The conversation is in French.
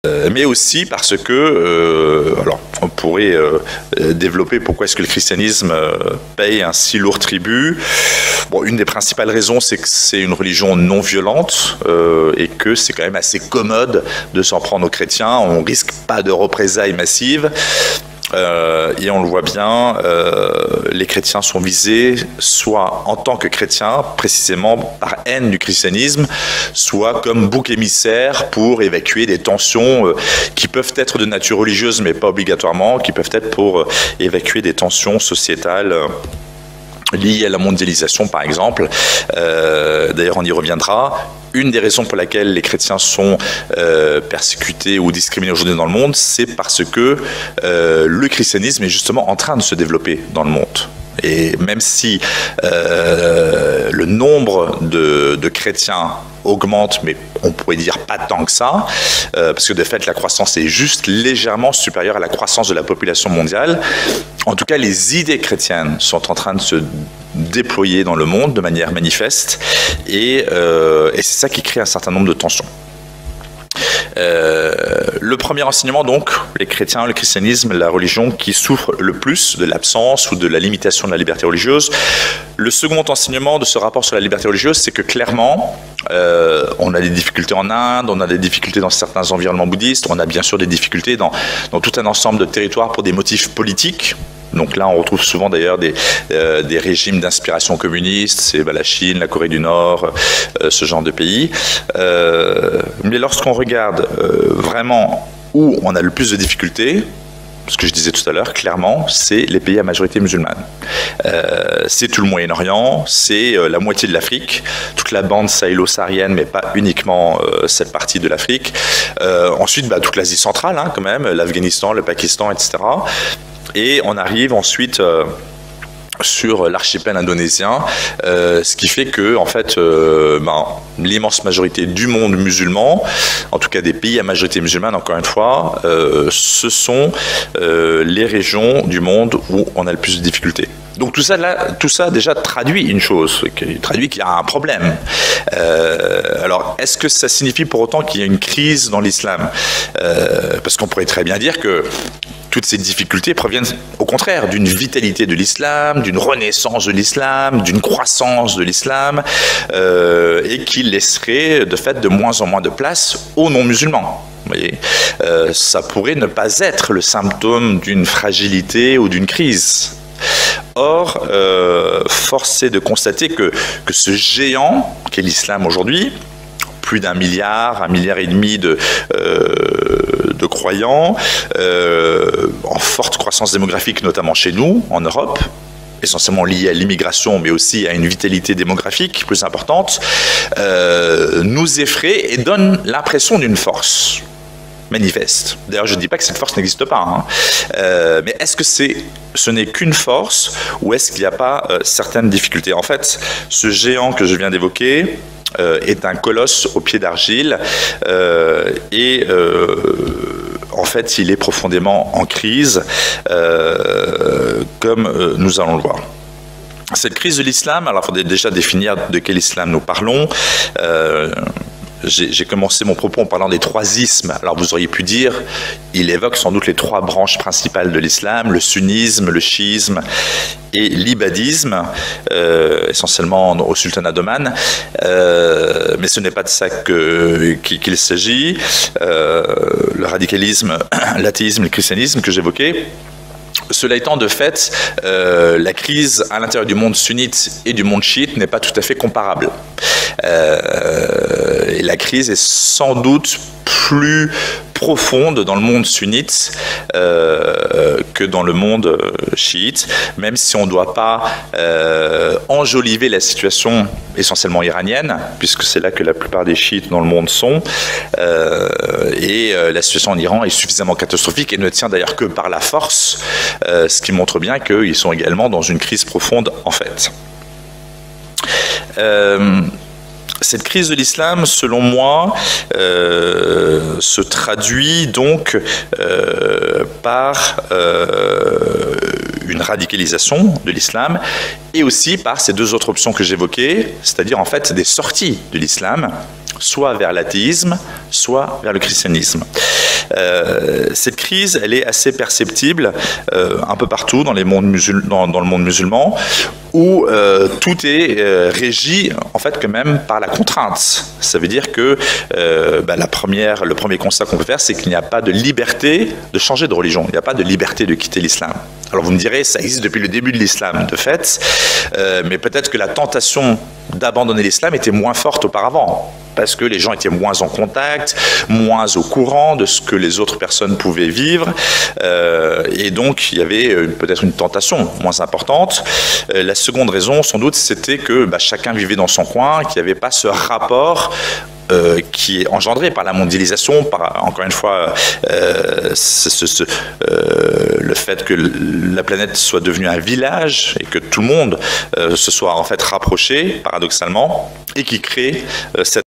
Mais aussi parce que, alors on pourrait développer pourquoi est-ce que le christianisme paye un si lourd tribut. Bon, une des principales raisons, c'est que c'est une religion non violente et que c'est quand même assez commode de s'en prendre aux chrétiens. On risque pas de représailles massives. Et on le voit bien, les chrétiens sont visés soit en tant que chrétiens, précisément par haine du christianisme, soit comme bouc émissaire pour évacuer des tensions qui peuvent être de nature religieuse, mais pas obligatoirement, qui peuvent être pour évacuer des tensions sociétales liées à la mondialisation, par exemple. D'ailleurs, on y reviendra. Une des raisons pour laquelle les chrétiens sont persécutés ou discriminés aujourd'hui dans le monde, c'est parce que le christianisme est justement en train de se développer dans le monde. Et même si le nombre de chrétiens augmente, mais on pourrait dire pas tant que ça, parce que de fait la croissance est juste légèrement supérieure à la croissance de la population mondiale. En tout cas, les idées chrétiennes sont en train de se déployer dans le monde de manière manifeste, et c'est ça qui crée un certain nombre de tensions. Le premier enseignement, donc, les chrétiens, le christianisme, la religion qui souffre le plus de l'absence ou de la limitation de la liberté religieuse. Le second enseignement de ce rapport sur la liberté religieuse, c'est que clairement, on a des difficultés en Inde, on a des difficultés dans certains environnements bouddhistes, on a bien sûr des difficultés dans tout un ensemble de territoires pour des motifs politiques. Donc là, on retrouve souvent d'ailleurs des régimes d'inspiration communiste, c'est la Chine, la Corée du Nord, ce genre de pays. Mais lorsqu'on regarde vraiment où on a le plus de difficultés, ce que je disais tout à l'heure, clairement, c'est les pays à majorité musulmane. C'est tout le Moyen-Orient, c'est la moitié de l'Afrique, toute la bande sahélo-saharienne, mais pas uniquement cette partie de l'Afrique. Ensuite, toute l'Asie centrale, quand même, l'Afghanistan, le Pakistan, etc. Et on arrive ensuite sur l'archipel indonésien, ce qui fait que en fait, l'immense majorité du monde musulman, en tout cas des pays à majorité musulmane, encore une fois, ce sont les régions du monde où on a le plus de difficultés. Donc tout ça déjà traduit une chose, traduit qu'il y a un problème. Alors, est-ce que ça signifie pour autant qu'il y a une crise dans l'islam ? Parce qu'on pourrait très bien dire que toutes ces difficultés proviennent au contraire d'une vitalité de l'islam, d'une renaissance de l'islam, d'une croissance de l'islam, et qui laisserait de fait de moins en moins de place aux non-musulmans. Vous voyez, ça pourrait ne pas être le symptôme d'une fragilité ou d'une crise. Or, force est de constater que ce géant qu'est l'islam aujourd'hui, plus d'1 milliard, 1,5 milliard de croyants, en forte croissance démographique, notamment chez nous, en Europe, essentiellement liée à l'immigration, mais aussi à une vitalité démographique plus importante, nous effraie et donne l'impression d'une force manifeste. D'ailleurs, je ne dis pas que cette force n'existe pas, mais est-ce que ce n'est qu'une force, ou est-ce qu'il n'y a pas certaines difficultés ? En fait, ce géant que je viens d'évoquer est un colosse au pied d'argile, et en fait, il est profondément en crise, comme nous allons le voir. Cette crise de l'islam, alors il faudrait déjà définir de quel islam nous parlons. J'ai commencé mon propos en parlant des 3 ismes. Alors vous auriez pu dire, il évoque sans doute les 3 branches principales de l'islam, le sunnisme, le chiisme et l'ibadisme, essentiellement au sultanat d'Oman. Mais ce n'est pas de ça qu'il s'agit. Le radicalisme, l'athéisme, le christianisme que j'évoquais. Cela étant, de fait, la crise à l'intérieur du monde sunnite et du monde chiite n'est pas tout à fait comparable. Et la crise est sans doute plus profonde dans le monde sunnite que dans le monde chiite, même si on ne doit pas enjoliver la situation essentiellement iranienne, puisque c'est là que la plupart des chiites dans le monde sont, et la situation en Iran est suffisamment catastrophique et ne tient d'ailleurs que par la force, ce qui montre bien qu'ils sont également dans une crise profonde en fait. Cette crise de l'islam, selon moi, se traduit donc par une radicalisation de l'islam et aussi par ces 2 autres options que j'évoquais, c'est-à-dire en fait des sorties de l'islam, soit vers l'athéisme, soit vers le christianisme. Cette crise, elle est assez perceptible un peu partout dans le monde musulman, où tout est régi en fait quand même par la contrainte. Ça veut dire que le premier constat qu'on peut faire, c'est qu'il n'y a pas de liberté de changer de religion, il n'y a pas de liberté de quitter l'islam. Alors vous me direz, ça existe depuis le début de l'islam de fait, mais peut-être que la tentation d'abandonner l'islam était moins forte auparavant, parce que les gens étaient moins en contact, moins au courant de ce que les autres personnes pouvaient vivre, et donc il y avait peut-être une tentation moins importante. La seconde raison, sans doute, c'était que chacun vivait dans son coin, qu'il n'y avait pas ce rapport qui est engendré par la mondialisation, par, encore une fois, le fait que la planète soit devenue un village et que tout le monde se soit en fait rapproché, paradoxalement, et qui crée cette